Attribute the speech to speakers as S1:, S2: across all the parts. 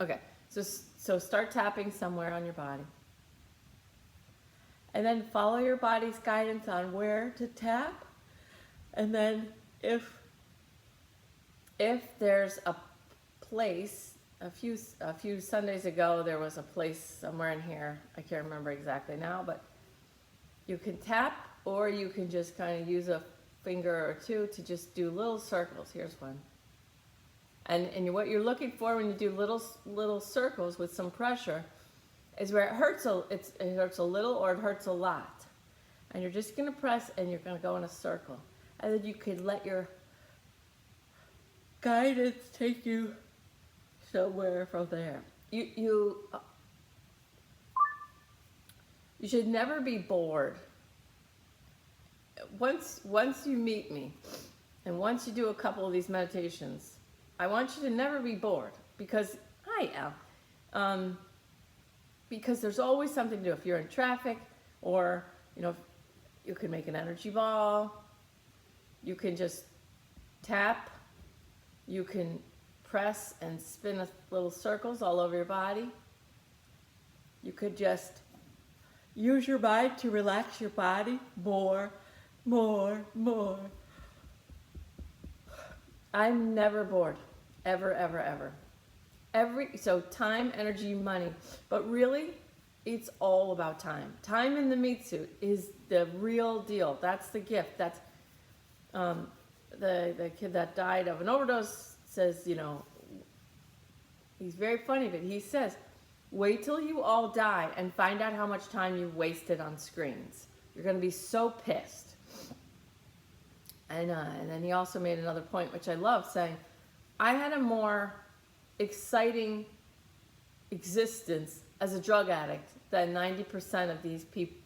S1: Okay, so start tapping somewhere on your body. And then follow your body's guidance on where to tap. And then if there's a place, a few Sundays ago there was a place somewhere in here, I can't remember exactly now, but you can tap, or you can just kind of use a finger or two to just do little circles. Here's one. And what you're looking for when you do little circles with some pressure is where it hurts it hurts a little or it hurts a lot. And you're just going to press and you're going to go in a circle. And then you could let your guidance take you somewhere from there. You should never be bored. Once you meet me, and once you do a couple of these meditations, I want you to never be bored, because I am. Because there's always something to do. If you're in traffic, or you can make an energy ball, you can just tap, you can press and spin little circles all over your body. You could just use your mind to relax your body more. I'm never bored, ever. So time, energy, money, but really, it's all about time. Time in the meat suit is the real deal. That's the gift. That's the kid that died of an overdose says, he's very funny, but he says, wait till you all die and find out how much time you wasted on screens. You're going to be so pissed. And then he also made another point, which I love, saying, I had a more exciting existence as a drug addict than 90% of these people.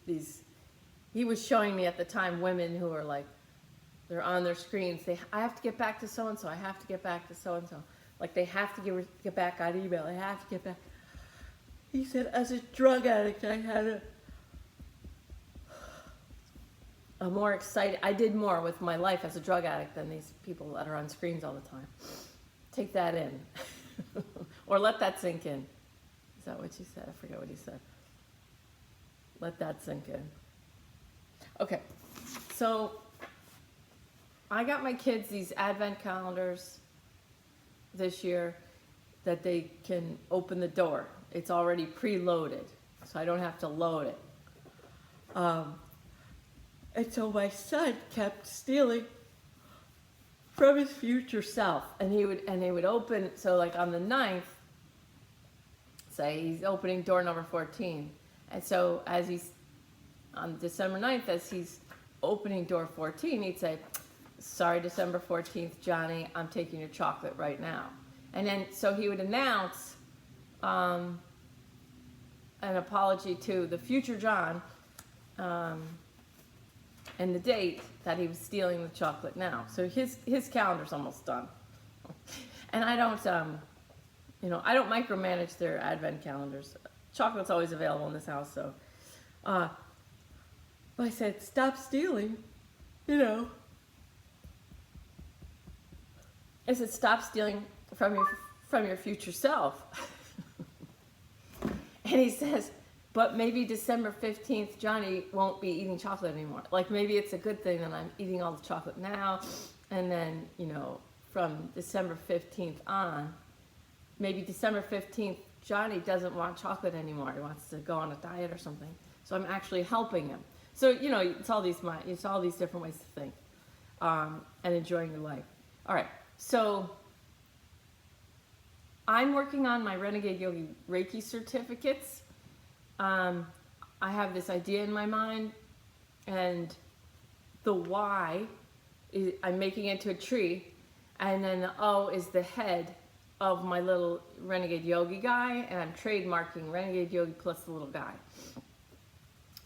S1: He was showing me at the time women who are like, they're on their screens. I have to get back to so-and-so. I have to get back to so-and-so. Like they have to get back on email. I have to get back. He said, as a drug addict, I had a more exciting, I did more with my life as a drug addict than these people that are on screens all the time. Take that in. Or let that sink in. Is that what you said? I forget what he said. Let that sink in. Okay, so I got my kids these advent calendars this year that they can open the door. It's already preloaded, so I don't have to load it. And so my son kept stealing from his future self, and he would open. So like on the 9th, say he's opening door number 14, and so as he's on December 9th, as he's opening door 14, he'd say, "Sorry, December 14th, Johnny, I'm taking your chocolate right now." And then so he would announce an apology to the future John. And the date that he was stealing the chocolate now. So his calendar's almost done. And I don't micromanage their advent calendars. Chocolate's always available in this house, so. But I said, stop stealing, I said, stop stealing from your future self. And he says, but maybe December 15th, Johnny won't be eating chocolate anymore. Like maybe it's a good thing that I'm eating all the chocolate now. And then, from December 15th on, maybe December 15th, Johnny doesn't want chocolate anymore. He wants to go on a diet or something. So I'm actually helping him. So, it's all these different ways to think and enjoying your life. All right. So I'm working on my Renegade Yogi Reiki certificates. I have this idea in my mind, and the Y is I'm making it into a tree, and then the O is the head of my little Renegade Yogi guy, and I'm trademarking Renegade Yogi plus the little guy.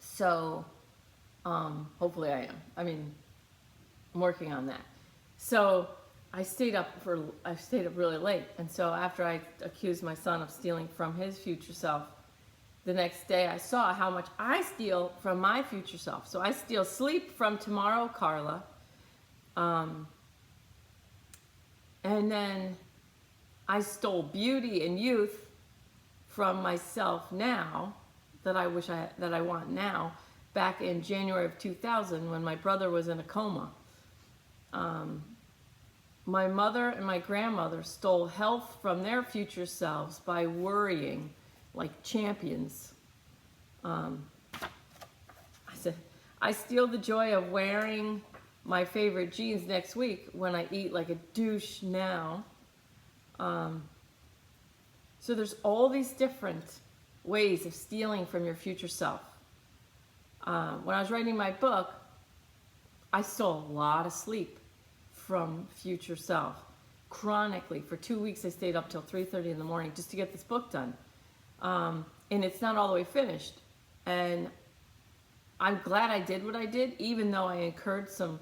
S1: So, hopefully I am. I'm working on that. So I stayed up really late, and so after I accused my son of stealing from his future self, the next day I saw how much I steal from my future self. So I steal sleep from tomorrow, Carla. And then I stole beauty and youth from myself now that I want now, back in January of 2000 when my brother was in a coma. My mother and my grandmother stole health from their future selves by worrying like champions. I said, I steal the joy of wearing my favorite jeans next week when I eat like a douche now. So there's all these different ways of stealing from your future self. When I was writing my book, I stole a lot of sleep from future self. Chronically, for 2 weeks I stayed up till 3:30 in the morning just to get this book done. And it's not all the way finished. And I'm glad I did what I did, even though I incurred some,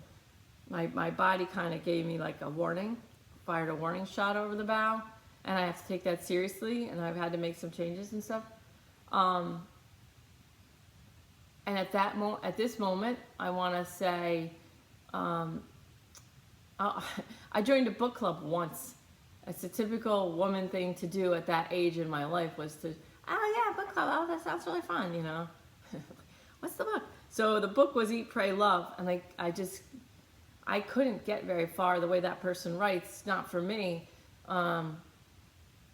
S1: my body kind of gave me like a warning, fired a warning shot over the bow, and I have to take that seriously, and I've had to make some changes and stuff. And at this moment, I want to say, I joined a book club once. It's a typical woman thing to do at that age in my life, was to, oh yeah, book club, oh that sounds really fun, you know. What's the book? So the book was Eat, Pray, Love, and I couldn't get very far the way that person writes, not for me.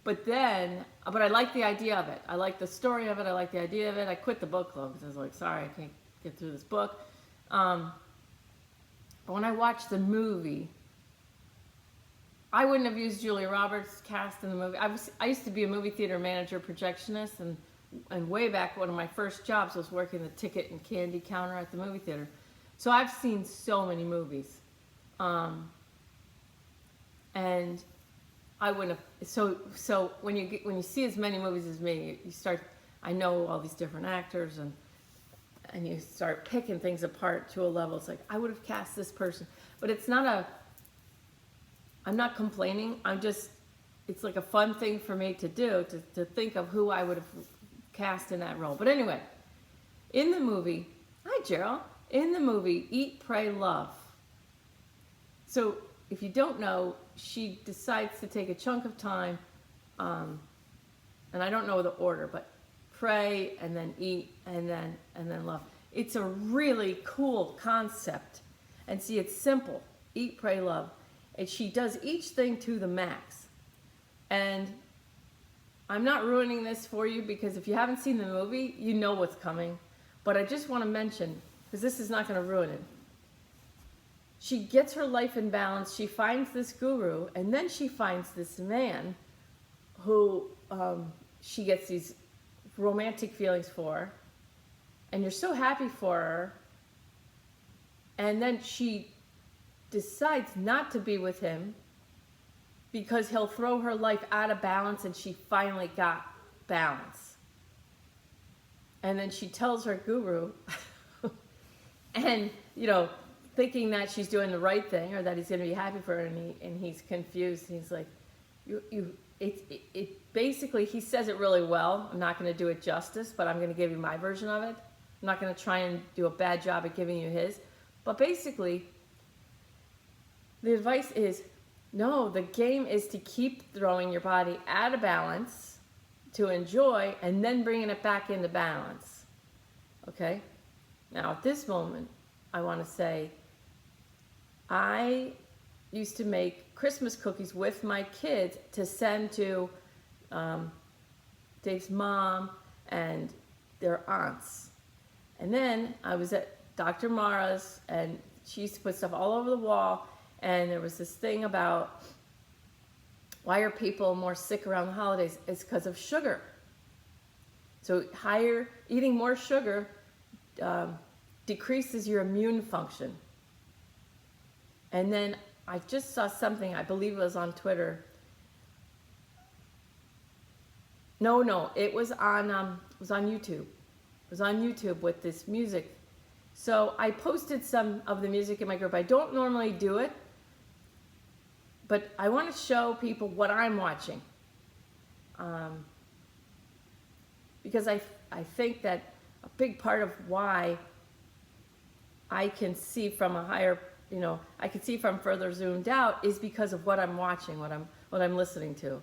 S1: But I like the idea of it. I like the story of it. I like the idea of it. I quit the book club because I was like, sorry, I can't get through this book. But when I watched the movie, I wouldn't have used Julia Roberts' cast in the movie. I used to be a movie theater manager, projectionist, and way back, one of my first jobs was working the ticket and candy counter at the movie theater. So I've seen so many movies. And I wouldn't have, so when you see as many movies as me, you start, I know all these different actors, and you start picking things apart to a level. It's like, I would have cast this person, but it's not I'm not complaining. It's like a fun thing for me to do, to think of who I would have cast in that role. But anyway, in the movie, hi Gerald, in the movie Eat, Pray, Love. So if you don't know, she decides to take a chunk of time, and I don't know the order, but pray and then eat and then love. It's a really cool concept. And see, it's simple. Eat, pray, love. And she does each thing to the max. And I'm not ruining this for you, because if you haven't seen the movie, you know what's coming. But I just want to mention, because this is not going to ruin it. She gets her life in balance. She finds this guru, and then she finds this man who she gets these romantic feelings for, and you're so happy for her. And then she decides not to be with him because he'll throw her life out of balance, and she finally got balance. And then she tells her guru, and thinking that she's doing the right thing, or that he's going to be happy for her, and he's confused. He's like, it basically, he says it really well. I'm not going to do it justice, but I'm going to give you my version of it. I'm not going to try and do a bad job at giving you his. But basically, the advice is, no, the game is to keep throwing your body out of balance, to enjoy, and then bringing it back into balance. Okay? Now, at this moment, I want to say, I used to make Christmas cookies with my kids to send to Dave's mom and their aunts. And then I was at Dr. Mara's, and she used to put stuff all over the wall, and there was this thing about, why are people more sick around the holidays? It's because of sugar. So eating more sugar decreases your immune function. And then I just saw something, I believe it was on Twitter. No, it was on YouTube. It was on YouTube with this music. So I posted some of the music in my group. I don't normally do it, but I want to show people what I'm watching. Because I think that a big part of why I can see from a higher, I can see from further zoomed out, is because of what I'm watching, what I'm listening to.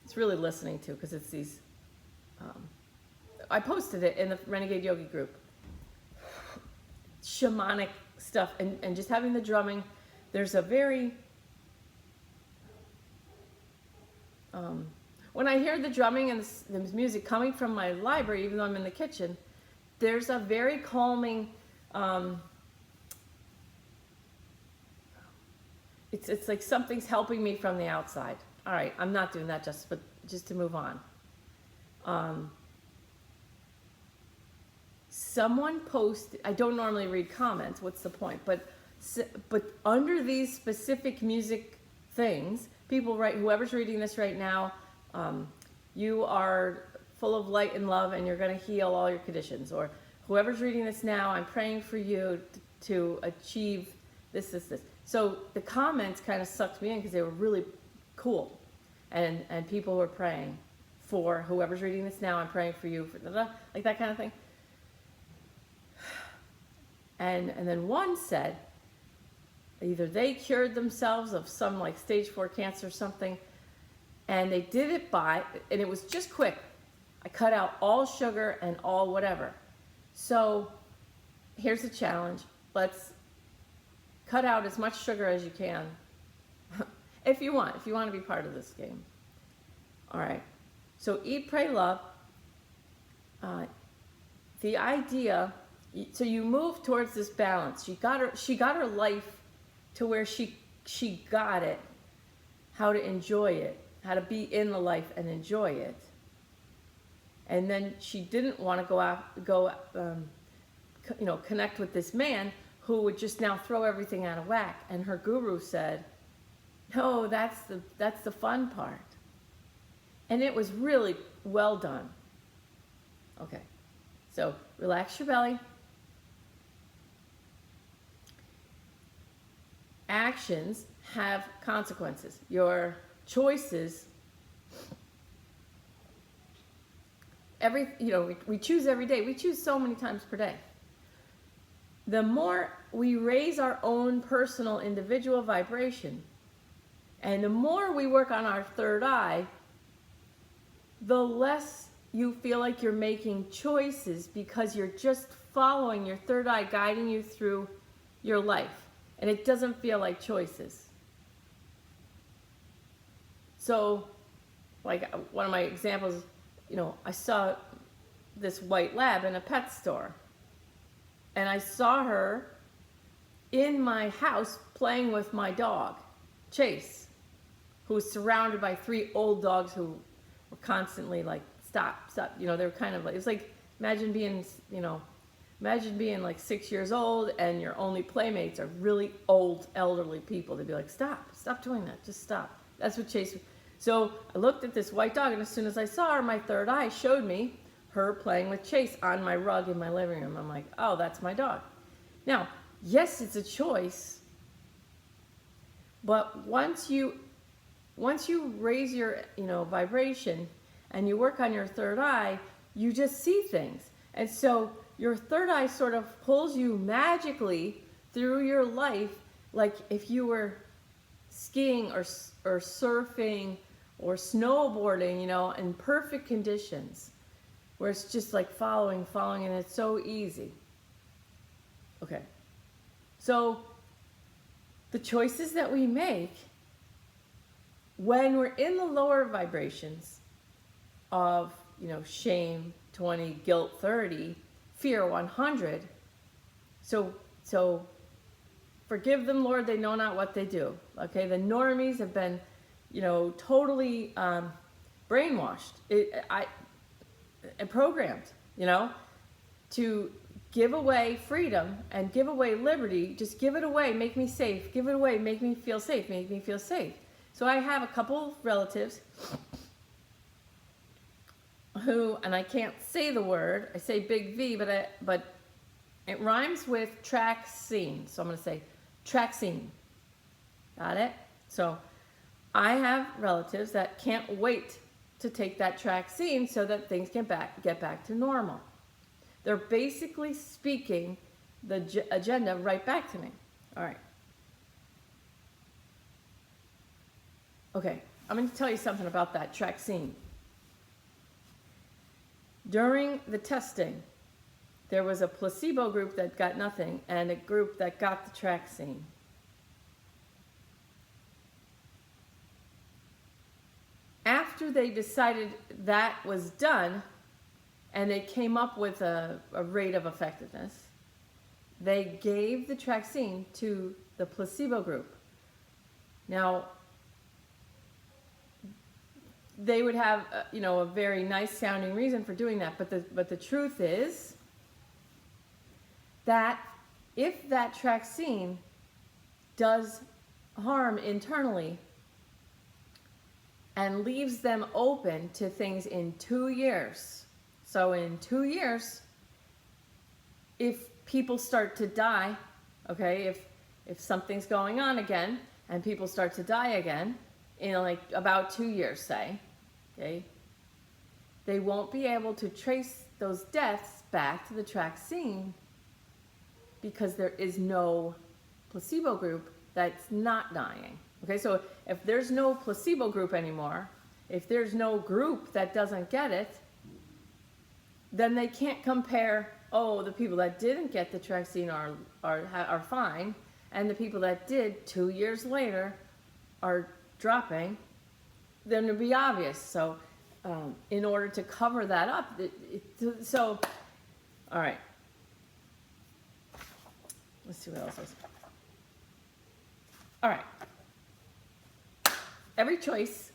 S1: It's really listening to, because it's these I posted it in the Renegade Yogi group. Shamanic stuff and just having the drumming. There's a very, when I hear the drumming and the music coming from my library, even though I'm in the kitchen, there's a very calming, it's like something's helping me from the outside. All right, I'm not doing that justice, but just to move on. Someone posted, I don't normally read comments, what's the point? But under these specific music things, people write, whoever's reading this right now, you are full of light and love and you're going to heal all your conditions. Or whoever's reading this now, I'm praying for you to achieve this. So the comments kind of sucked me in because they were really cool. And people were praying for whoever's reading this now, I'm praying for you, like that kind of thing. And then one said, either they cured themselves of some like stage 4 cancer or something, and they did it and it was just quick. I cut out all sugar and all whatever. So here's the challenge. Let's cut out as much sugar as you can. if you want to be part of this game. All right. So eat, pray, love. The idea, so you move towards this balance. She got her life to where she got it, how to enjoy it, how to be in the life and enjoy it. And then she didn't want to connect with this man who would just now throw everything out of whack. And her guru said, no, that's the fun part. And it was really well done. Okay, so relax your belly. Actions have consequences. Your choices, we choose every day. We choose so many times per day. The more we raise our own personal individual vibration, and the more we work on our third eye, the less you feel like you're making choices because you're just following your third eye guiding you through your life. And it doesn't feel like choices. So, like one of my examples, I saw this white lab in a pet store. And I saw her in my house playing with my dog, Chase, who was surrounded by 3 old dogs who were constantly like, stop. They were kind of like, it was like, imagine being like 6 years old and your only playmates are really old, elderly people. They'd be like, stop doing that, just stop. That's what Chase. So I looked at this white dog, and as soon as I saw her, my third eye showed me her playing with Chase on my rug in my living room. I'm like, oh, that's my dog. Now, yes, it's a choice, but once you raise your, vibration and you work on your third eye, you just see things. And so your third eye sort of pulls you magically through your life, like if you were skiing or surfing or snowboarding, in perfect conditions, where it's just like following, and it's so easy. Okay. So the choices that we make when we're in the lower vibrations of, shame 20, guilt 30, fear 100. So forgive them, Lord, they know not what they do. Okay, the normies have been, totally brainwashed and programmed, to give away freedom and give away liberty. Just give it away, make me safe. Give it away, make me feel safe, make me feel safe. So I have a couple relatives who, and I can't say the word, I say big V, but it rhymes with Traxine. So I'm going to say Traxine. Got it? So I have relatives that can't wait to take that Traxine so that things get back to normal. They're basically speaking the agenda right back to me. All right. Okay, I'm going to tell you something about that Traxine. During the testing, there was a placebo group that got nothing and a group that got the Traxine. After they decided that was done and they came up with a rate of effectiveness, they gave the Traxine to the placebo group. Now, they would have a very nice sounding reason for doing that, but the truth is that if that Traxine does harm internally and leaves them open to things in 2 years, so in 2 years, if people start to die, okay, if something's going on again and people start to die again in like about 2 years, say, okay, they won't be able to trace those deaths back to the Traxine because there is no placebo group that's not dying. Okay, so if there's no placebo group anymore, if there's no group that doesn't get it, then they can't compare, oh, the people that didn't get the Traxine are fine, and the people that did 2 years later are dropping. Then it'd be obvious. So in order to cover that up, so, all right. Let's see what else is. All right. Every choice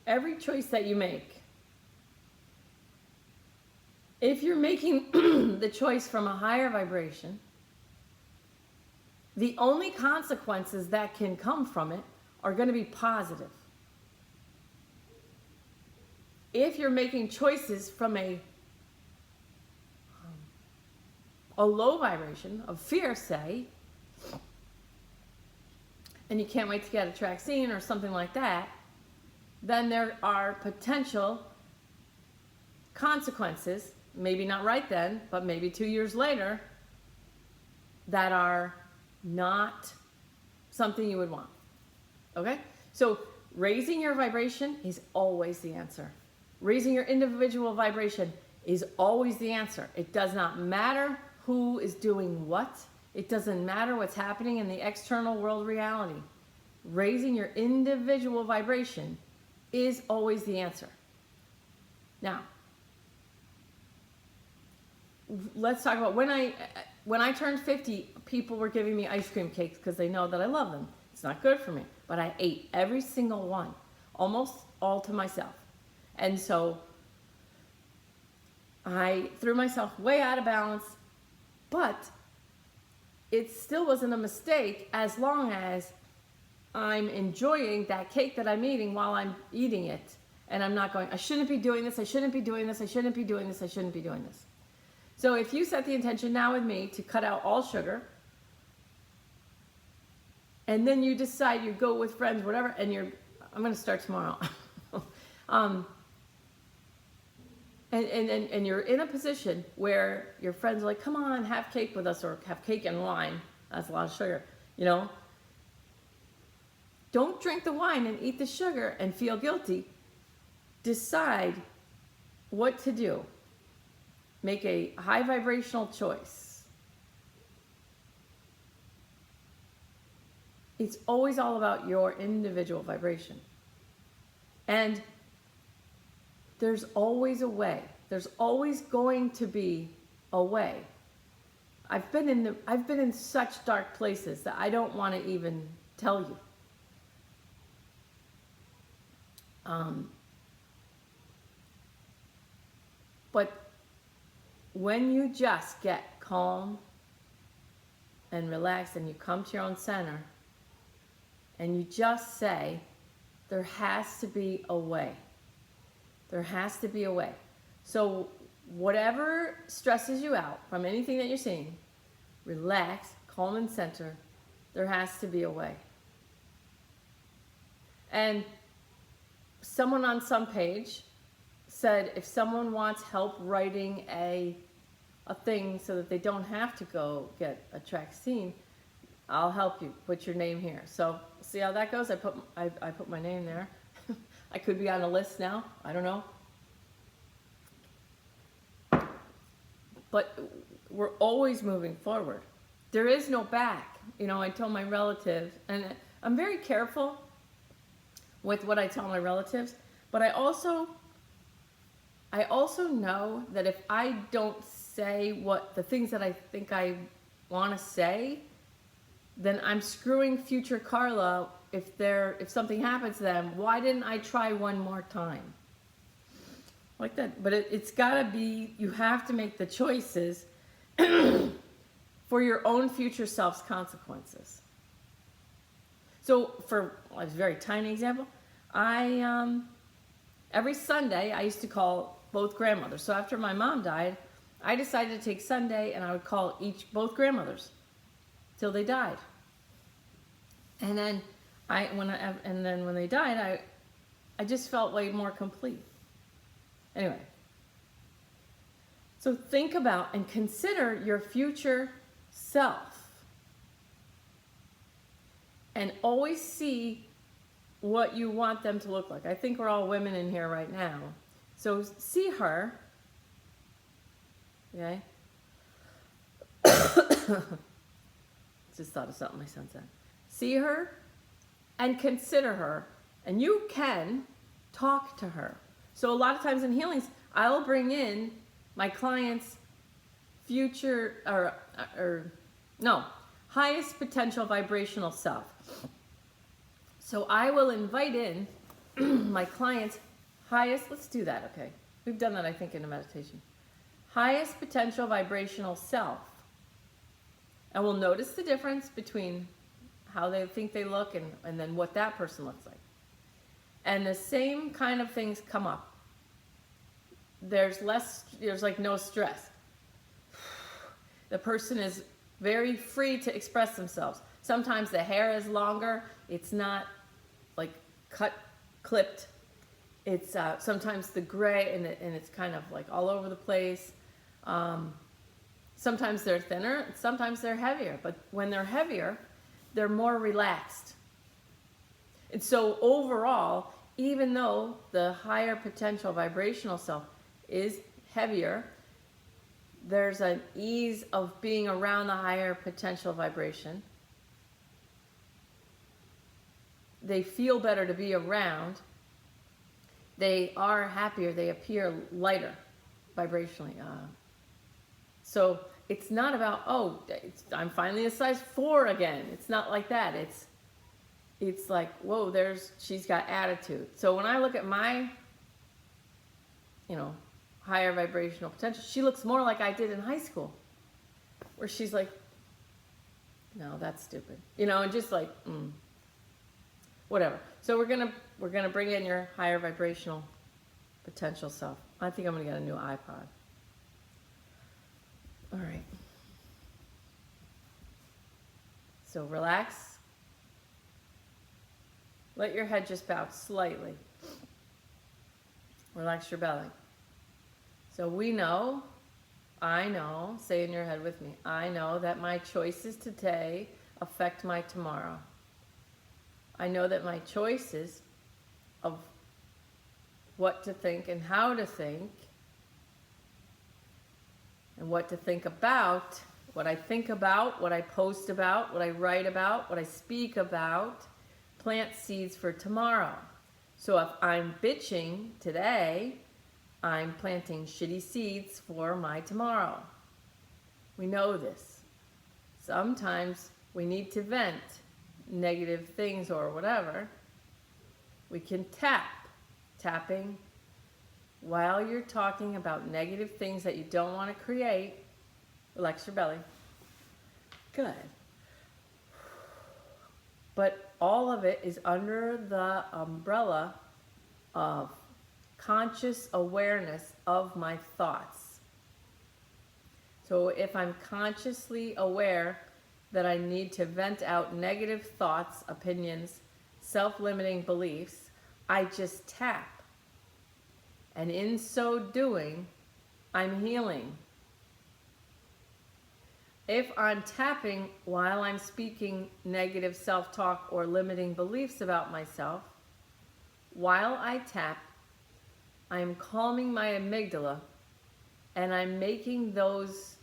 S1: that you make, if you're making the choice from a higher vibration, the only consequences that can come from it are going to be positive. If you're making choices from a low vibration of fear, say, and you can't wait to get a Traxine or something like that, then there are potential consequences, maybe not right then, but maybe 2 years later, that are not something you would want. Okay? So raising your vibration is always the answer. Raising your individual vibration is always the answer. It does not matter who is doing what. It doesn't matter what's happening in the external world reality. Raising your individual vibration is always the answer. Now, let's talk about when I turned 50, people were giving me ice cream cakes because they know that I love them. It's not good for me, but I ate every single one, almost all to myself. And so I threw myself way out of balance, but it still wasn't a mistake as long as I'm enjoying that cake that I'm eating while I'm eating it. And I'm not going, I shouldn't be doing this, I shouldn't be doing this, I shouldn't be doing this, I shouldn't be doing this. So if you set the intention now with me to cut out all sugar, and then you decide you go with friends, whatever, and I'm going to start tomorrow. And you're in a position where your friends are like, come on, have cake with us, or have cake and wine. That's a lot of sugar, Don't drink the wine and eat the sugar and feel guilty. Decide what to do. Make a high vibrational choice. It's always all about your individual vibration. And there's always a way. There's always going to be a way. I've been in such dark places that I don't want to even tell you. But when you just get calm and relaxed and you come to your own center and you just say, there has to be a way. There has to be a way. So whatever stresses you out from anything that you're seeing, relax, calm and center. There has to be a way. And someone on some page said if someone wants help writing a thing so that they don't have to go get a Traxine, I'll help you. Put your name here. So see how that goes? I put my name there. I could be on a list now. I don't know. but we're always moving forward. There is no back. You know, I told my relatives, and I'm very careful with what I tell my relatives, but I also know that if I don't say what the things that I think I want to say, then I'm screwing future Carla. If something happens to them, why didn't I try one more time? Like that. But it's got to be, you have to make the choices for your own future self's consequences. So for a very tiny example, I every Sunday I used to call both grandmothers. So after my mom died, I decided to take Sunday and I would call both grandmothers till they died. And then when they died, I just felt way more complete. Anyway, so think about and consider your future self, and always see what you want them to look like. I think we're all women in here right now, so see her. Okay. Just thought of something my son said. See her and consider her, and you can talk to her. So a lot of times in healings, I'll bring in my client's future highest potential vibrational self. So I will invite in my client's highest, let's do that, okay? We've done that, I think, in a meditation. Highest potential vibrational self. And we'll notice the difference between how they think they look and then what that person looks like. And the same kind of things come up. There's like no stress. The person is very free to express themselves. Sometimes the hair is longer. It's not like clipped. It's sometimes the gray and it's kind of like all over the place. Sometimes they're thinner, sometimes they're heavier. But when they're heavier, they're more relaxed. And so overall, even though the higher potential vibrational self is heavier, there's an ease of being around the higher potential vibration. They feel better to be around. They are happier. They appear lighter vibrationally. So it's not about, I'm finally a size 4 again. It's not like that. It's like, whoa, she's got attitude. So when I look at my, higher vibrational potential, she looks more like I did in high school, where she's like, no, that's stupid. And just like, whatever. So we're gonna bring in your higher vibrational potential self. I think I'm gonna get a new iPod. All right. So relax. Let your head just bow slightly. Relax your belly. So I know, say in your head with me, I know that my choices today affect my tomorrow. I know that my choices of what to think and how to think and what to think about, what I think about, what I post about, what I write about, what I speak about, plant seeds for tomorrow. So if I'm bitching today, I'm planting shitty seeds for my tomorrow. We know this. Sometimes we need to vent negative things or whatever. We can tapping while you're talking about negative things that you don't want to create. Relax your belly. Good. But all of it is under the umbrella of conscious awareness of my thoughts. So if I'm consciously aware that I need to vent out negative thoughts, opinions, self-limiting beliefs, I just tap. And in so doing, I'm healing. If I'm tapping while I'm speaking negative self-talk or limiting beliefs about myself, while I tap, I am calming my amygdala and I'm making those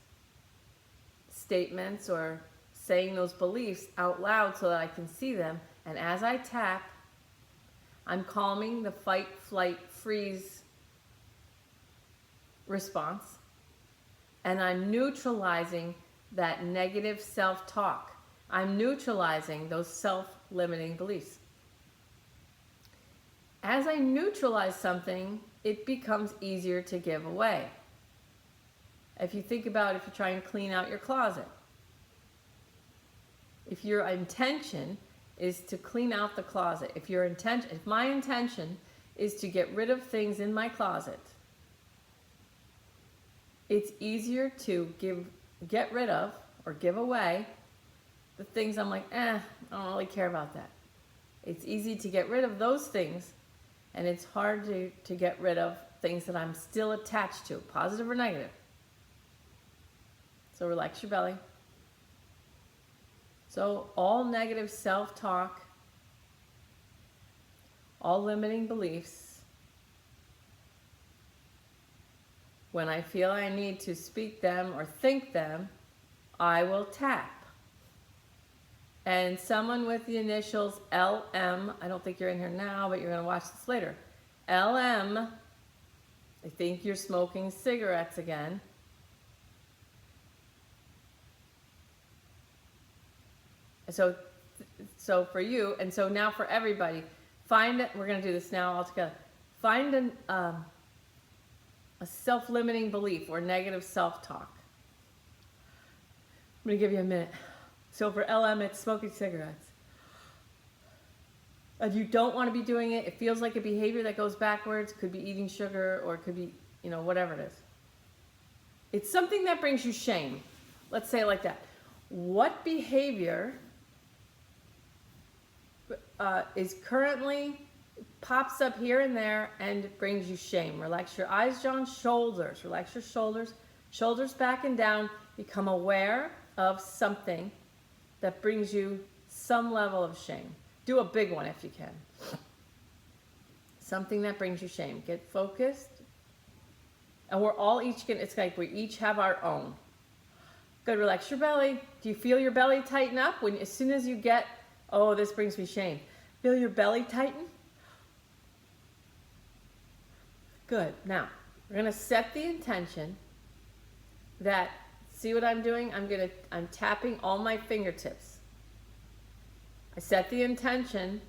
S1: statements or saying those beliefs out loud so that I can see them. And as I tap, I'm calming the fight, flight, freeze response. And I'm neutralizing that negative self-talk. I'm neutralizing those self-limiting beliefs. As I neutralize something, it becomes easier to give away. If you think about if you try and clean out your closet, if your intention is to clean out the closet, if my intention is to get rid of things in my closet, it's easier to get rid of or give away the things I'm like, I don't really care about that. It's easy to get rid of those things, and it's hard to get rid of things that I'm still attached to, positive or negative. So relax your belly. So all negative self-talk, all limiting beliefs, when I feel I need to speak them or think them, I will tap. And someone with the initials LM, I don't think you're in here now, but you're going to watch this later. LM, I think you're smoking cigarettes again. So for you, and so now for everybody, find it. We're going to do this now all together. Find a self-limiting belief or negative self-talk. I'm going to give you a minute. So for LM, it's smoking cigarettes. And you don't want to be doing it. It feels like a behavior that goes backwards. Could be eating sugar, or it could be, whatever it is. It's something that brings you shame. Let's say it like that. What behavior is currently pops up here and there and brings you shame? Relax your eyes, John. Shoulders. Relax your shoulders. Shoulders back and down. Become aware of something that brings you some level of shame. Do a big one if you can. Something that brings you shame. Get focused. And we're all each going to, it's like we each have our own. Good, relax your belly. Do you feel your belly tighten up? As soon as you get, oh, this brings me shame. Feel your belly tighten? Good. Now, we're going to set the intention that, see what I'm doing? I'm tapping all my fingertips. I set the intention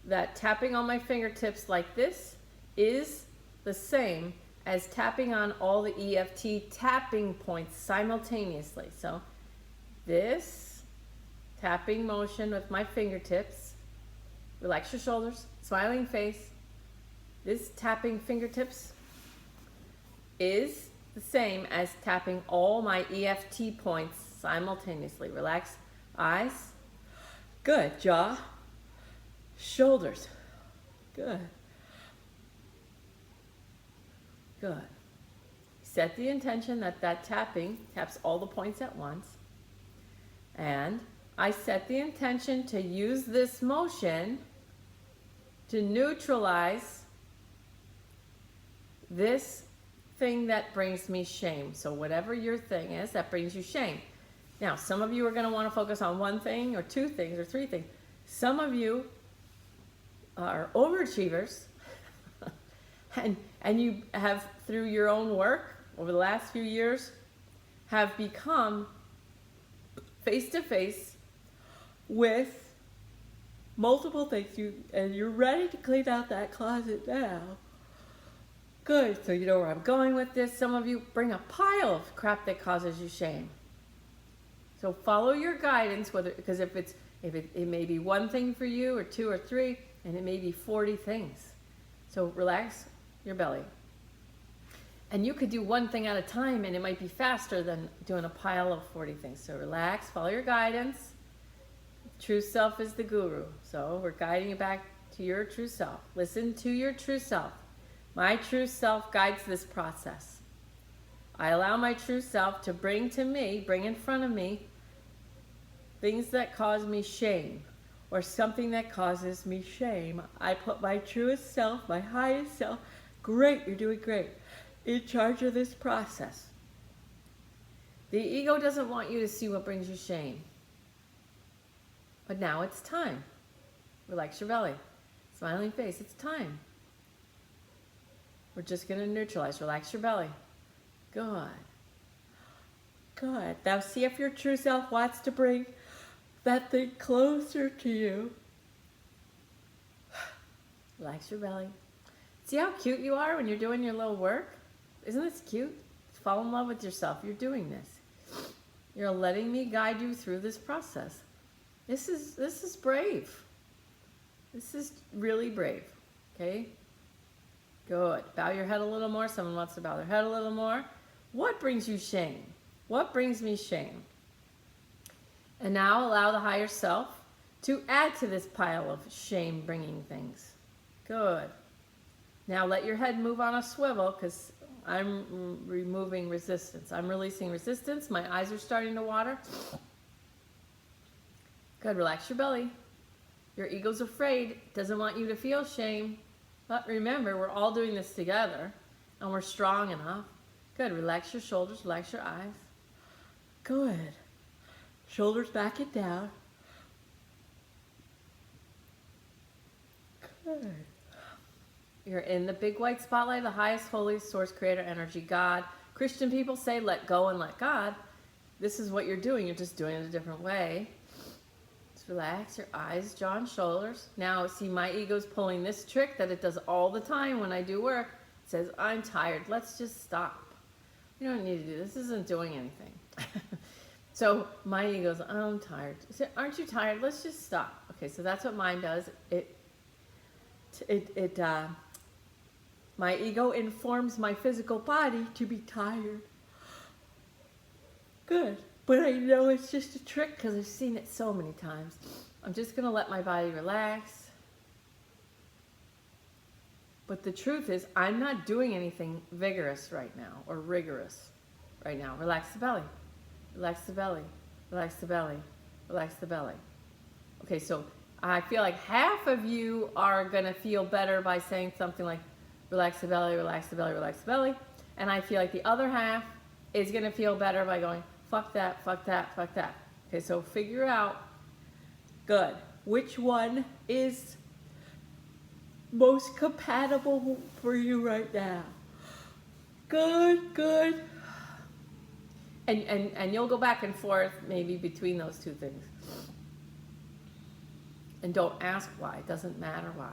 S1: that tapping on my fingertips like this is the same as tapping on all the EFT tapping points simultaneously. So this tapping motion with my fingertips, relax your shoulders, smiling face. This tapping fingertips is the same as tapping all my EFT points simultaneously. Relax eyes. Good. Jaw. Shoulders. Good. Good. Set the intention that tapping taps all the points at once. And I set the intention to use this motion to neutralize this thing that brings me shame. So whatever your thing is that brings you shame. Now, some of you are going to want to focus on one thing or two things or three things. Some of you are overachievers and you have, through your own work over the last few years, have become face-to-face with multiple things, and you're ready to clean out that closet now. Good, so you know where I'm going with this. Some of you bring a pile of crap that causes you shame. So follow your guidance, because if it may be one thing for you, or two or three, and it may be 40 things. So relax your belly. And you could do one thing at a time, and it might be faster than doing a pile of 40 things. So relax, follow your guidance. True self is the guru. So we're guiding you back to your true self. Listen to your true self. My true self guides this process. I allow my true self to bring in front of me, things that cause me shame, or something that causes me shame. I put my truest self, my highest self, great, you're doing great, in charge of this process. The ego doesn't want you to see what brings you shame. But now it's time. Relax your belly. Smiling face, it's time. We're just going to neutralize. Relax your belly. Good. Good. Now see if your true self wants to bring that thing closer to you. Relax your belly. See how cute you are when you're doing your little work? Isn't this cute? Fall in love with yourself. You're doing this. You're letting me guide you through this process. This is brave. This is really brave. Okay? Good. Bow your head a little more. Someone wants to bow their head a little more. What brings you shame? What brings me shame? And now allow the higher self to add to this pile of shame-bringing things. Good. Now let your head move on a swivel because I'm removing resistance. I'm releasing resistance. My eyes are starting to water. Good. Relax your belly. Your ego's afraid. Doesn't want you to feel shame. But remember, we're all doing this together and we're strong enough. Good. Relax your shoulders. Relax your eyes. Good. Shoulders back and down. Good. You're in the big white spotlight, the highest, holiest source, creator, energy, God. Christian people say, let go and let God. This is what you're doing. You're just doing it a different way. Just relax your eyes, jaw, and shoulders. Now, see, my ego's pulling this trick that it does all the time when I do work. It says, I'm tired. Let's just stop. You don't need to do this. This isn't doing anything. So my ego's, I'm tired. So, aren't you tired? Let's just stop. Okay, so that's what mine does. My ego informs my physical body to be tired. Good. But I know it's just a trick because I've seen it so many times. I'm just going to let my body relax. But the truth is, I'm not doing anything vigorous right now or rigorous right now. Relax the belly. Relax the belly. Relax the belly. Relax the belly. Okay, so I feel like half of you are going to feel better by saying something like, relax the belly, relax the belly, relax the belly. And I feel like the other half is going to feel better by going, fuck that, fuck that, fuck that. Okay, so figure out, good, which one is most compatible for you right now. Good, good. And you'll go back and forth maybe between those two things. And don't ask why. It doesn't matter why.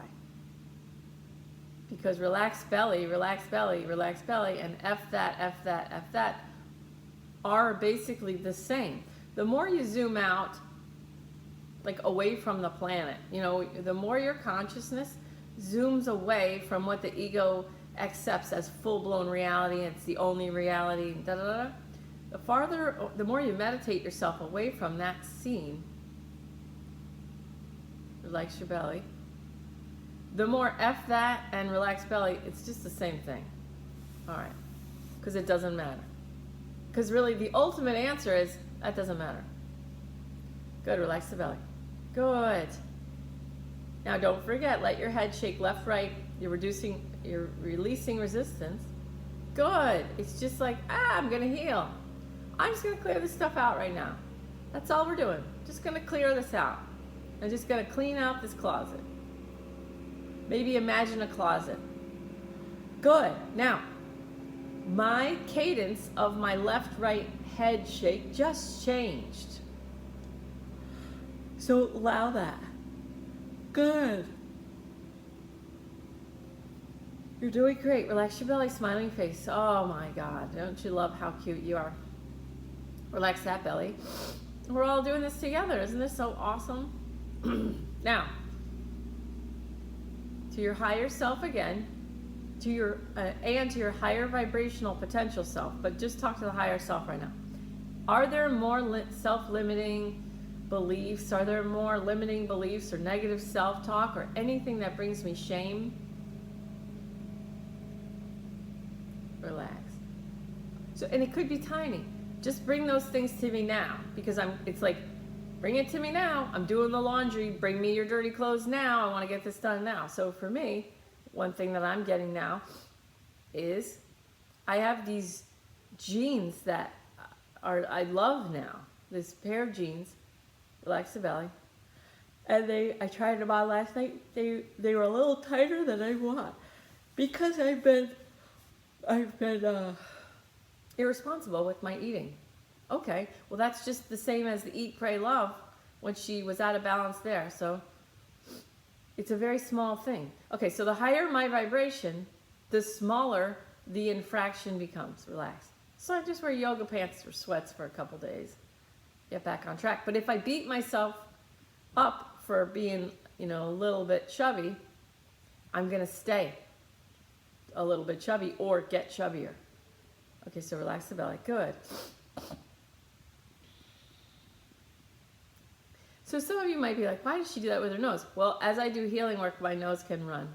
S1: Because relaxed belly, relaxed belly, relaxed belly, and F that, F that, F that are basically the same. The more you zoom out, like away from the planet, you know, the more your consciousness zooms away from what the ego accepts as full-blown reality, it's the only reality, da da da. The more you meditate yourself away from that scene, relax your belly, the more F that and relaxed belly, it's just the same thing. All right. Because it doesn't matter. Because really the ultimate answer is, that doesn't matter. Good, relax the belly. Good. Now don't forget, let your head shake left, right. You're releasing resistance. Good. It's just like, I'm going to heal. I'm just going to clear this stuff out right now. That's all we're doing. Just going to clear this out. I'm just going to clean out this closet. Maybe imagine a closet. Good. Now, my cadence of my left-right head shake just changed. So allow that. Good. You're doing great. Relax your belly, smiling face. Oh my God. Don't you love how cute you are? Relax that belly. We're all doing this together. Isn't this so awesome? Now, to your higher self again, to your higher vibrational potential self, but just talk to the higher self right now. Are there more self-limiting beliefs? Are there more limiting beliefs or negative self-talk or anything that brings me shame? Relax. So, and it could be tiny. Just bring those things to me now, because it's like, bring it to me now. I'm doing the laundry. Bring me your dirty clothes now. I want to get this done now. So for me, one thing that I'm getting now is I have these jeans that I love now. This pair of jeans, Relax the Belly. And I tried them on last night. They were a little tighter than I want because I've been irresponsible with my eating. Okay, well that's just the same as the Eat, Pray, Love when she was out of balance there. So it's a very small thing. Okay, so the higher my vibration, the smaller the infraction becomes. Relax. So I just wear yoga pants or sweats for a couple days. Get back on track. But if I beat myself up for being, a little bit chubby, I'm going to stay a little bit chubby or get chubbier. Okay, so relax the belly. Good. So some of you might be like, why does she do that with her nose? Well, as I do healing work, my nose can run.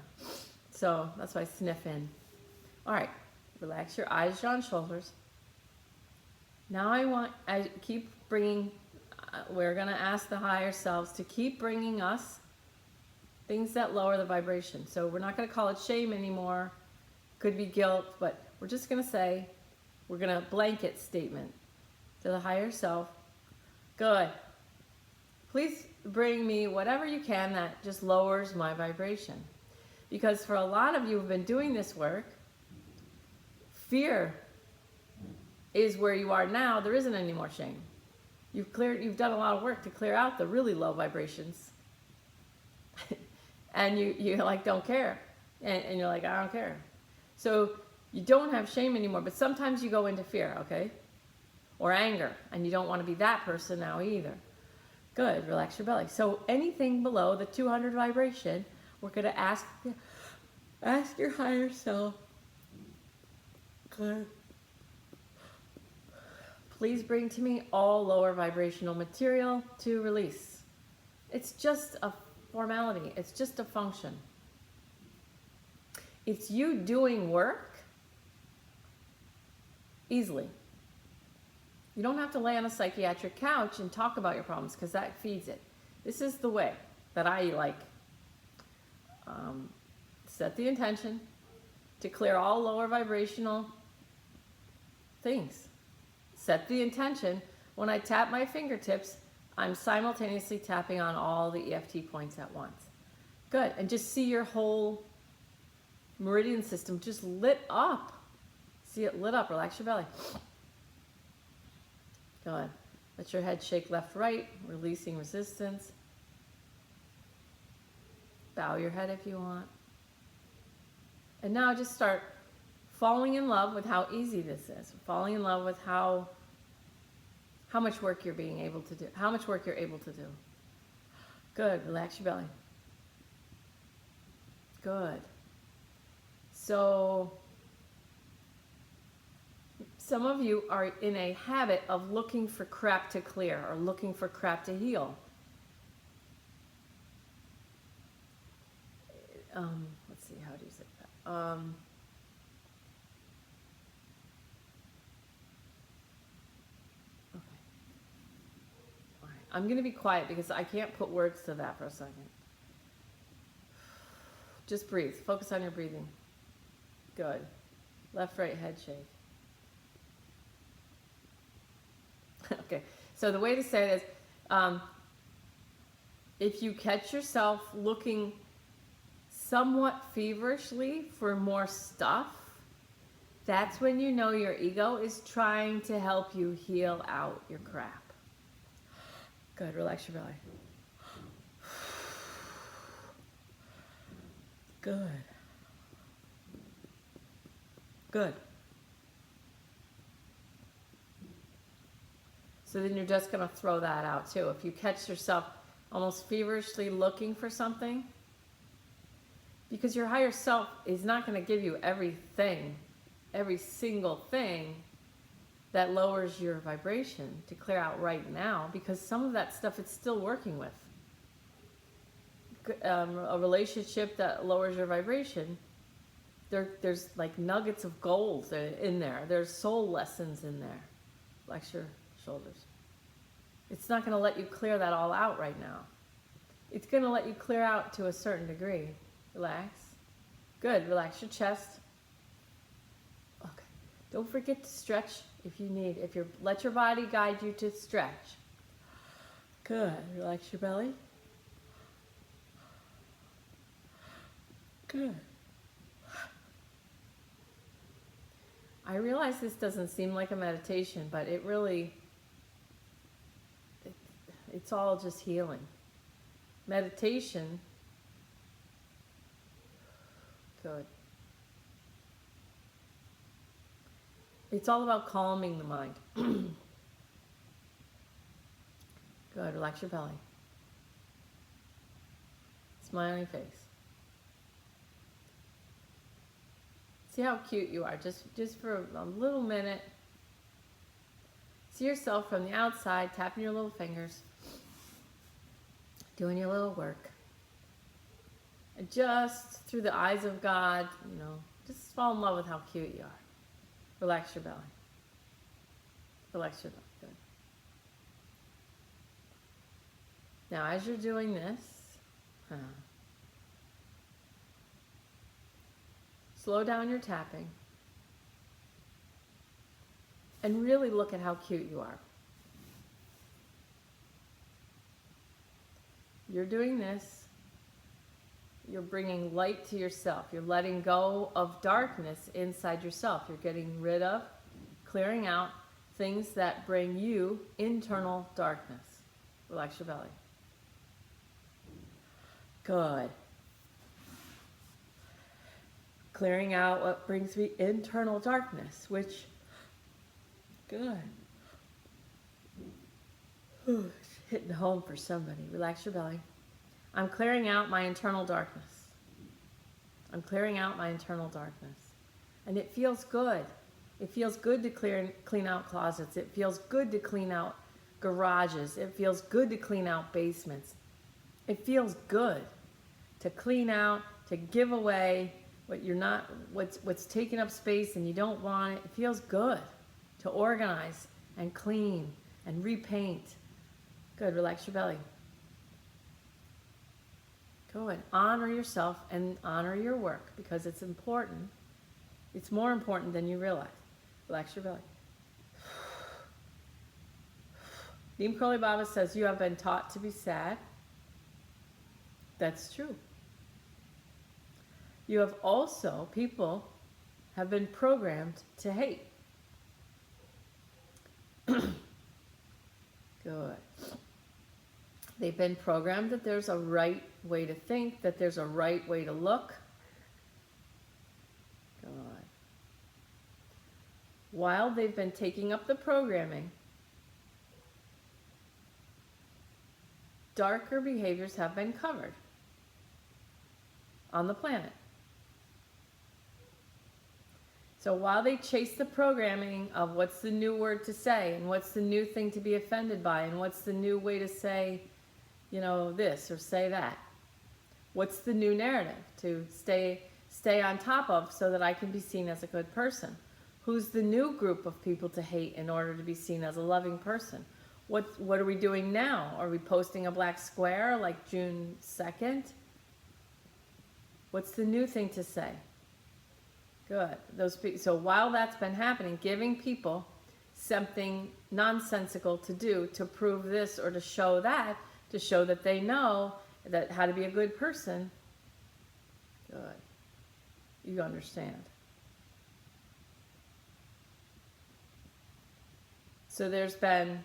S1: So that's why I sniff in. All right, relax your eyes, jaw, and shoulders. Now I keep bringing, we're going to ask the higher selves to keep bringing us things that lower the vibration. So we're not going to call it shame anymore. Could be guilt, but we're just going to say, we're going to blanket statement to the higher self. Good. Please bring me whatever you can that just lowers my vibration. Because for a lot of you who've been doing this work, fear is where you are now. There isn't any more shame. You've done a lot of work to clear out the really low vibrations. And you like don't care. And you're like, I don't care. So you don't have shame anymore, but sometimes you go into fear, okay? Or anger, and you don't want to be that person now either. Good, relax your belly. So anything below the 200 vibration, we're going to ask your higher self, good, please bring to me all lower vibrational material to release. It's just a formality. It's just a function. It's you doing work easily. You don't have to lay on a psychiatric couch and talk about your problems because that feeds it. This is the way that I like. Set the intention to clear all lower vibrational things. Set the intention. When I tap my fingertips, I'm simultaneously tapping on all the EFT points at once. Good. And just see your whole meridian system just lit up. See it lit up. Relax your belly. Good. Let your head shake left, right, releasing resistance. Bow your head if you want. And now just start falling in love with how easy this is. Falling in love with how much work you're being able to do. How much work you're able to do. Good. Relax your belly. Good. So some of you are in a habit of looking for crap to clear or looking for crap to heal. Let's see, how do you say that? Okay. All right. I'm going to be quiet because I can't put words to that for a second. Just breathe. Focus on your breathing. Good. Left, right, head shake. Okay, so the way to say it is, if you catch yourself looking somewhat feverishly for more stuff, that's when you know your ego is trying to help you heal out your crap. Good, relax your belly. Good. Good. So then you're just going to throw that out too. If you catch yourself almost feverishly looking for something, because your higher self is not going to give you everything, every single thing that lowers your vibration to clear out right now, because some of that stuff it's still working with. A relationship that lowers your vibration, there's like nuggets of gold in there. There's soul lessons in there. Flex your shoulders. It's not going to let you clear that all out right now. It's going to let you clear out to a certain degree. Relax. Good. Relax your chest. Okay. Don't forget to stretch if you need. Let your body guide you to stretch. Good. Relax your belly. Good. I realize this doesn't seem like a meditation, but it really, it's all just healing. Meditation, good. It's all about calming the mind. Good, relax your belly. Smiling face. See how cute you are, just for a little minute. See yourself from the outside, tapping your little fingers, doing your little work. And just through the eyes of God, just fall in love with how cute you are. Relax your belly. Relax your belly, good. Now as you're doing this, slow down your tapping and really look at how cute you are. You're doing this, you're bringing light to yourself. You're letting go of darkness inside yourself. You're getting rid of, clearing out things that bring you internal darkness. Relax your belly. Good. Clearing out what brings me internal darkness, which, good. Ooh, it's hitting home for somebody. Relax your belly. I'm clearing out my internal darkness. I'm clearing out my internal darkness. And it feels good. It feels good to clean out closets. It feels good to clean out garages. It feels good to clean out basements. It feels good to clean out, to give away what's taking up space and you don't want it. It feels good to organize and clean and repaint. Good, relax your belly. Go and honor yourself and honor your work because it's important. It's more important than you realize. Relax your belly. Neem Karoli Baba says you have been taught to be sad. That's true. You have also, people have been programmed to hate. Good. They've been programmed that there's a right way to think, that there's a right way to look. Good. While they've been taking up the programming, darker behaviors have been covered on the planet. So while they chase the programming of what's the new word to say and what's the new thing to be offended by and what's the new way to say, this or say that, what's the new narrative to stay on top of so that I can be seen as a good person? Who's the new group of people to hate in order to be seen as a loving person? What are we doing now? Are we posting a black square like June 2nd? What's the new thing to say? Good. So while that's been happening, giving people something nonsensical to do to prove this or to show that they know how to be a good person. Good. You understand. So there's been,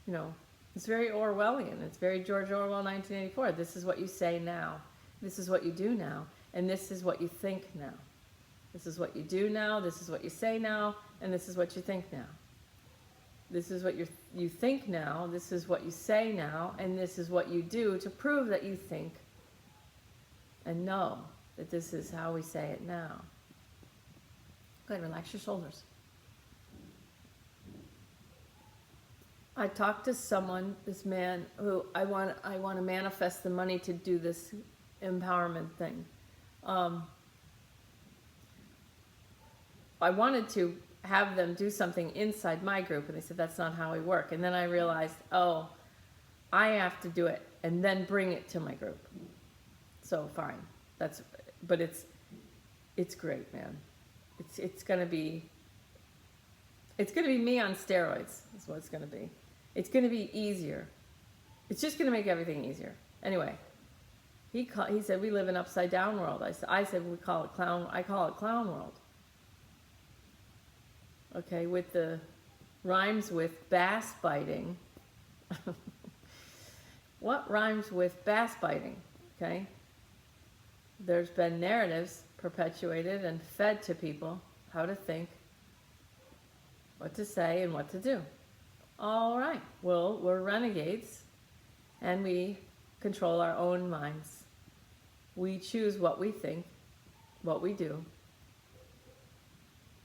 S1: it's very Orwellian. It's very George Orwell, 1984. This is what you say now. This is what you do now. And this is what you think now. This is what you do now. This is what you say now. And this is what you think now. This is what you think now. This is what you say now. And this is what you do to prove that you think and know that this is how we say it now. Go ahead, relax your shoulders. I talked to someone, this man, who I want to manifest the money to do this empowerment thing. I wanted to have them do something inside my group, and they said that's not how we work. And then I realized, I have to do it and then bring it to my group. So fine, but it's great, man. It's gonna be me on steroids. Is what it's gonna be. It's gonna be easier. It's just gonna make everything easier. Anyway, he said we live in upside down world. I said we call it clown. I call it clown world. Okay, with the rhymes with bass biting. What rhymes with bass biting? Okay, there's been narratives perpetuated and fed to people how to think, what to say, and what to do. All right, well, we're renegades, and we control our own minds. We choose what we think, what we do.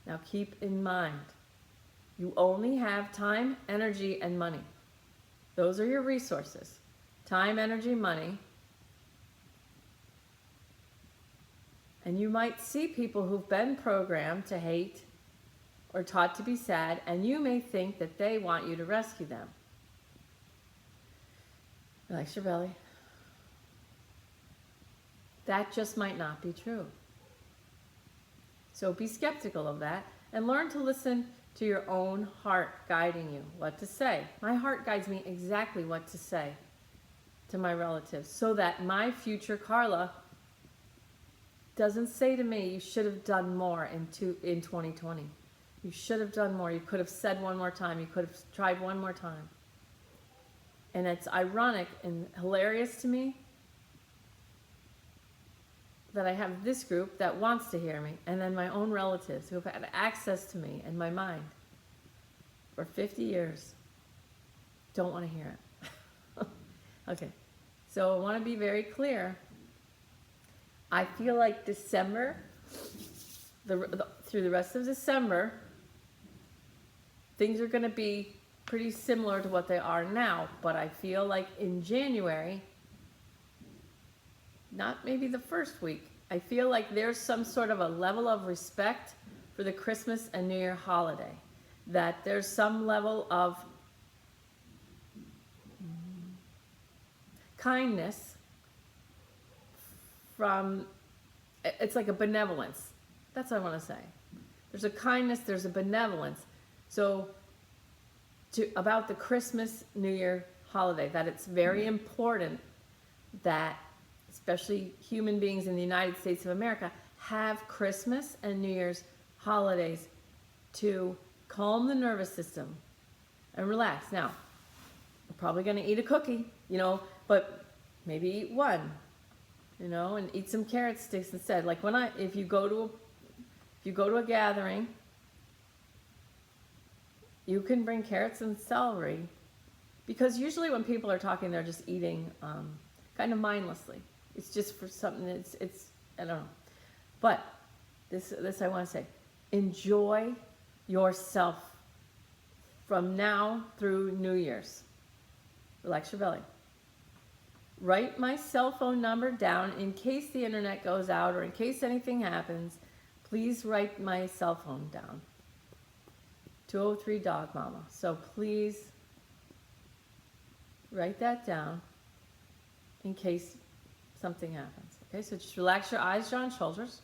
S1: Now keep in mind, you only have time, energy, and money. Those are your resources. Time, energy, money. And you might see people who've been programmed to hate or taught to be sad, and you may think that they want you to rescue them. Relax your belly. That just might not be true. So be skeptical of that and learn to listen to your own heart guiding you what to say. My heart guides me exactly what to say to my relatives so that my future Carla doesn't say to me, you should have done more in 2020. You should have done more. You could have said one more time. You could have tried one more time. And it's ironic and hilarious to me that I have this group that wants to hear me, and then my own relatives who have had access to me and my mind for 50 years don't want to hear it. Okay, so I want to be very clear. I feel like December, through the rest of December, things are going to be pretty similar to what they are now, but I feel like in January, not maybe the first week, I feel like there's some sort of a level of respect for the Christmas and New Year holiday. That there's some level of kindness from, it's like a benevolence. That's what I want to say. There's a kindness, there's a benevolence. So, about the Christmas, New Year holiday, that it's very important that especially human beings in the United States of America have Christmas and New Year's holidays to calm the nervous system and relax. Now, we're probably going to eat a cookie, but maybe eat one, and eat some carrot sticks instead. Like if you go to a gathering, you can bring carrots and celery, because usually when people are talking, they're just eating kind of mindlessly. It's just for something. It's I don't know, but this I want to say, enjoy yourself from now through New Year's. Relax your belly. Write my cell phone number down in case the internet goes out or in case anything happens. Please write my cell phone down. 203 Dog Mama. So please write that down in case something happens. Okay, so just relax your eyes, jaw, and shoulders.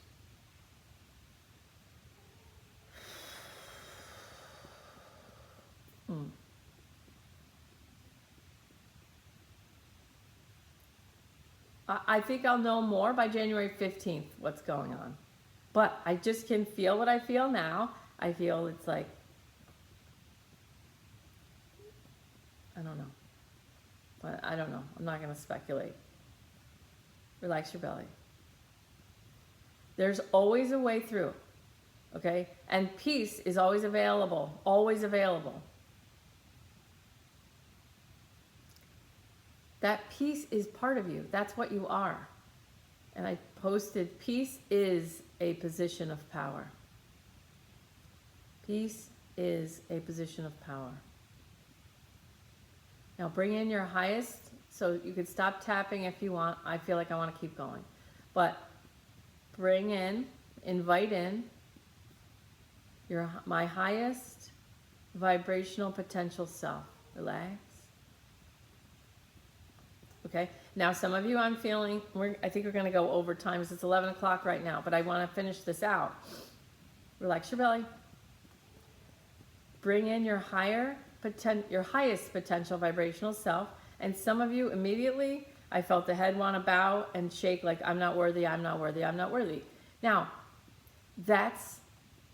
S1: I think I'll know more by January 15th what's going on. But I just can feel what I feel now. I feel it's like, I don't know. But I don't know. I'm not going to speculate. Relax your belly. There's always a way through. Okay? And peace is always available. Always available. That peace is part of you. That's what you are. And I posted, peace is a position of power. Peace is a position of power. Now bring in your highest, so you can stop tapping if you want. I feel like I want to keep going. But bring in, invite in my highest vibrational potential self. Relax. Okay, now some of you I'm feeling, I think we're going to go over time because it's 11 o'clock right now, but I want to finish this out. Relax your belly. Bring in your highest potential vibrational self. And some of you immediately, I felt the head want to bow and shake like, I'm not worthy, I'm not worthy, I'm not worthy. Now, that's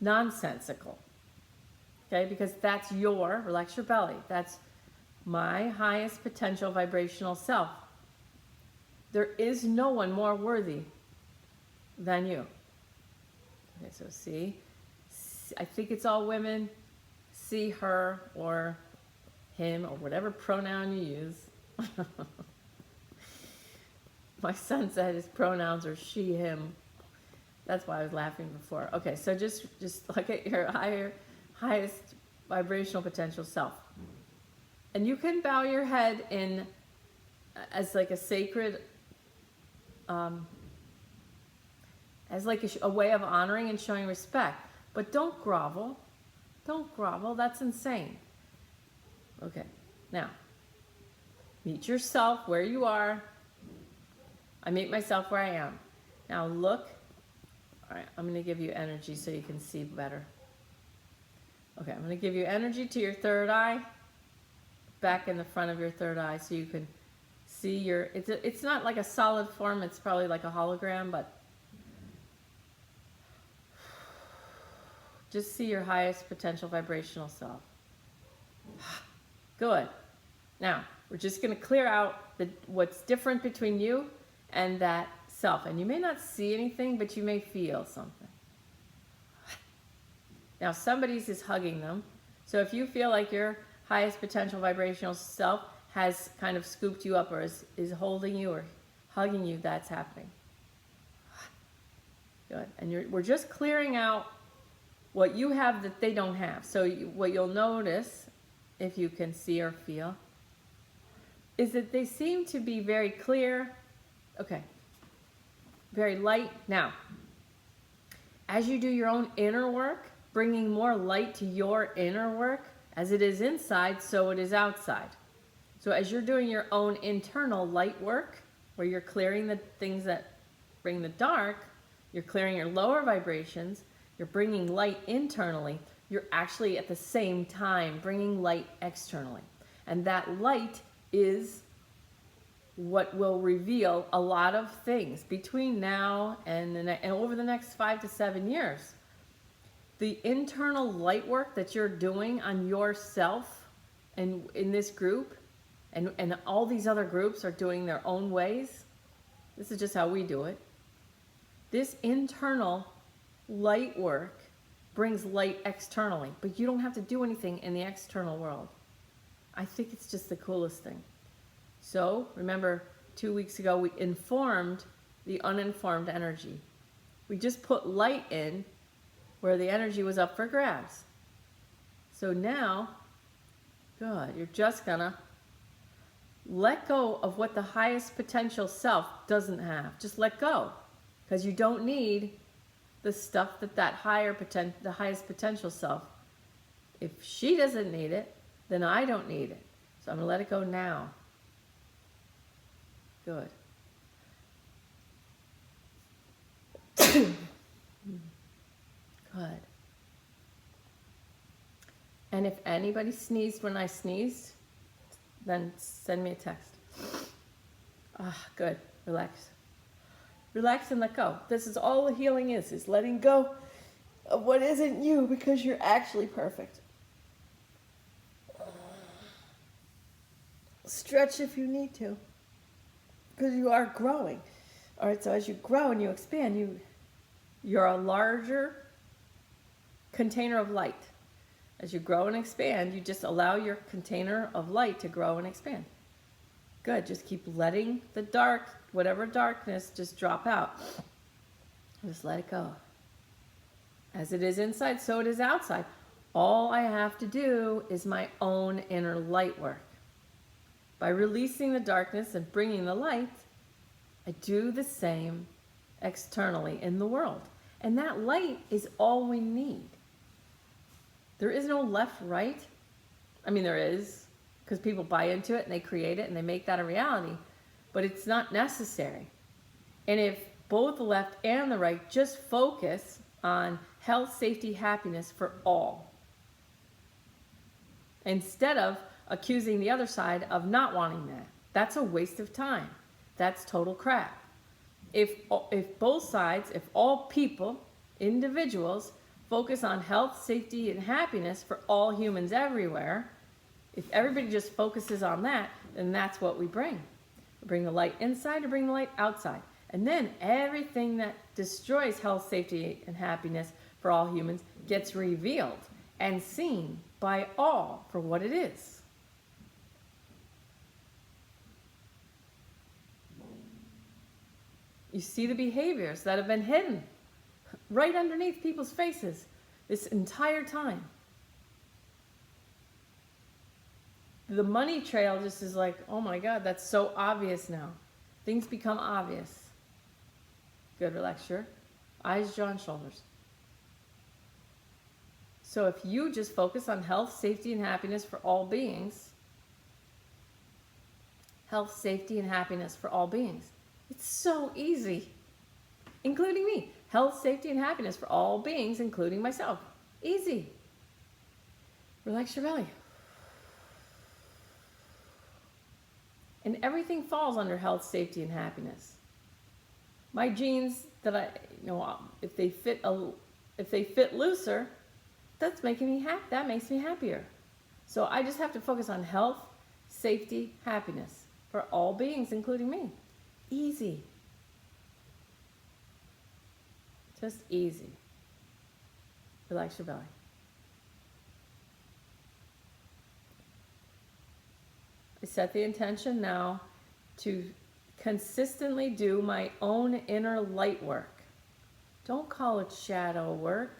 S1: nonsensical. Okay, because that's relax your belly. That's my highest potential vibrational self. There is no one more worthy than you. Okay, so see, I think it's all women. See, her, or him, or whatever pronoun you use. My son said his pronouns are she, him. That's why I was laughing before. Okay, so just look at your highest vibrational potential self. And you can bow your head in as like a sacred, as like a way of honoring and showing respect. But don't grovel. Don't grovel. That's insane. Okay, now, meet yourself where you are. I meet myself where I am. Now look. All right, I'm going to give you energy so you can see better. Okay, I'm going to give you energy to your third eye, back in the front of your third eye, so you can see your, it's not like a solid form, it's probably like a hologram, but just see your highest potential vibrational self. Good. Now, we're just going to clear out what's different between you and that self. And you may not see anything, but you may feel something. Now, somebody's is hugging them. So if you feel like your highest potential vibrational self has kind of scooped you up or is holding you or hugging you, that's happening. Good. And we're just clearing out what you have that they don't have. So what you'll notice, if you can see or feel, is that they seem to be very clear. Okay. Very light. Now, as you do your own inner work, bringing more light to your inner work, as it is inside, so it is outside. So as you're doing your own internal light work, where you're clearing the things that bring the dark, you're clearing your lower vibrations, you're bringing light internally, you're actually at the same time bringing light externally. And that light is what will reveal a lot of things between now and over the next 5 to 7 years. The internal light work that you're doing on yourself and in this group, and all these other groups are doing their own ways. This is just how we do it. This internal light work brings light externally, but you don't have to do anything in the external world. I think it's just the coolest thing. So, remember, 2 weeks ago we informed the uninformed energy. We just put light in where the energy was up for grabs. So now, good, you're just gonna let go of what the highest potential self doesn't have. Just let go, because you don't need the stuff that the highest potential self, if she doesn't need it, then I don't need it. So I'm gonna let it go now. Good. Good. And if anybody sneezed when I sneezed, then send me a text. Good. Relax. Relax and let go. This is all the healing is letting go of what isn't you, because you're actually perfect. Stretch if you need to, because you are growing. All right, so as you grow and you expand, you're a larger container of light. As you grow and expand, you just allow your container of light to grow and expand. Good, just keep letting the dark, whatever darkness, just drop out. Just let it go. As it is inside, so it is outside. All I have to do is my own inner light work. By releasing the darkness and bringing the light, I do the same externally in the world. And that light is all we need. There is no left, right. I mean, there is, because people buy into it and they create it and they make that a reality, but it's not necessary. And if both the left and the right just focus on health, safety, happiness for all, instead of accusing the other side of not wanting that. That's a waste of time. That's total crap. If both sides, if all people, individuals, focus on health, safety, and happiness for all humans everywhere, if everybody just focuses on that, then that's what we bring. We bring the light inside to bring the light outside. And then everything that destroys health, safety, and happiness for all humans gets revealed and seen by all for what it is. You see the behaviors that have been hidden right underneath people's faces this entire time. The money trail just is like, oh my God, that's so obvious now. Things become obvious. Good, relax your eyes, jaw, and shoulders. So if you just focus on health, safety, and happiness for all beings, health, safety, and happiness for all beings, it's so easy, including me. Health, safety, and happiness for all beings, including myself. Easy. Relax your belly. And everything falls under health, safety, and happiness. My jeans that if they fit looser, that's making me happy. That makes me happier. So I just have to focus on health, safety, happiness for all beings, including me. Easy. Just easy. Relax your belly. I set the intention now to consistently do my own inner light work. Don't call it shadow work.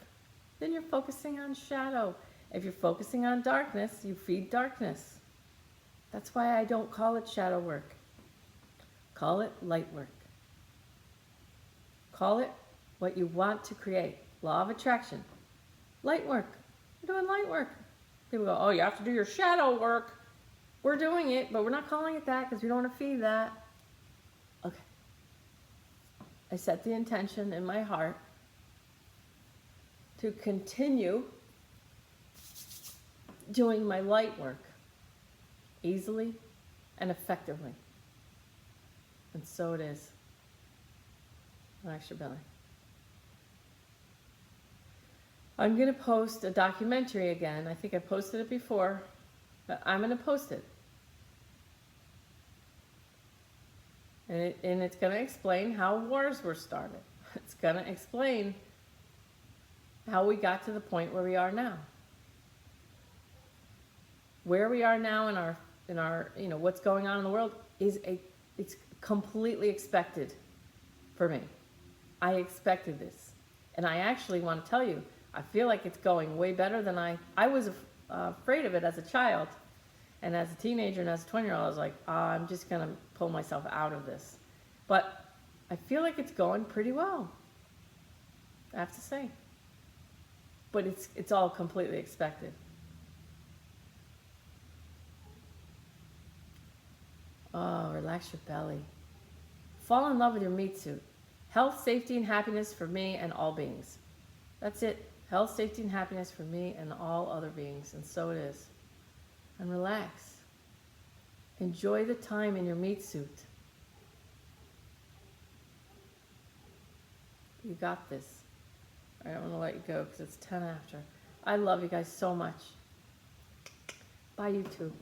S1: Then you're focusing on shadow. If you're focusing on darkness, you feed darkness. That's why I don't call it shadow work. Call it light work. Call it what you want to create. Law of attraction. Light work. We're doing light work. People go, oh, you have to do your shadow work. We're doing it, but we're not calling it that because we don't want to feed that. Okay. I set the intention in my heart to continue doing my light work easily and effectively. And so it is. Relax your belly. I'm going to post a documentary again. I think I posted it before, but I'm going to post it. And it's going to explain how wars were started. It's going to explain how we got to the point where we are now. Where we are now in our what's going on in the world it's completely expected for me. I expected this. And I actually want to tell you, I feel like it's going way better than I was afraid of it as a child. And as a teenager and as a 20-year-old, I was like, I'm just going to pull myself out of this. But I feel like it's going pretty well, I have to say. But it's all completely expected. Oh, relax your belly. Fall in love with your meat suit. Health, safety, and happiness for me and all beings. That's it. Health, safety, and happiness for me and all other beings. And so it is. And relax. Enjoy the time in your meat suit. You got this. I don't want to let you go because it's 10 after. I love you guys so much. Bye, YouTube.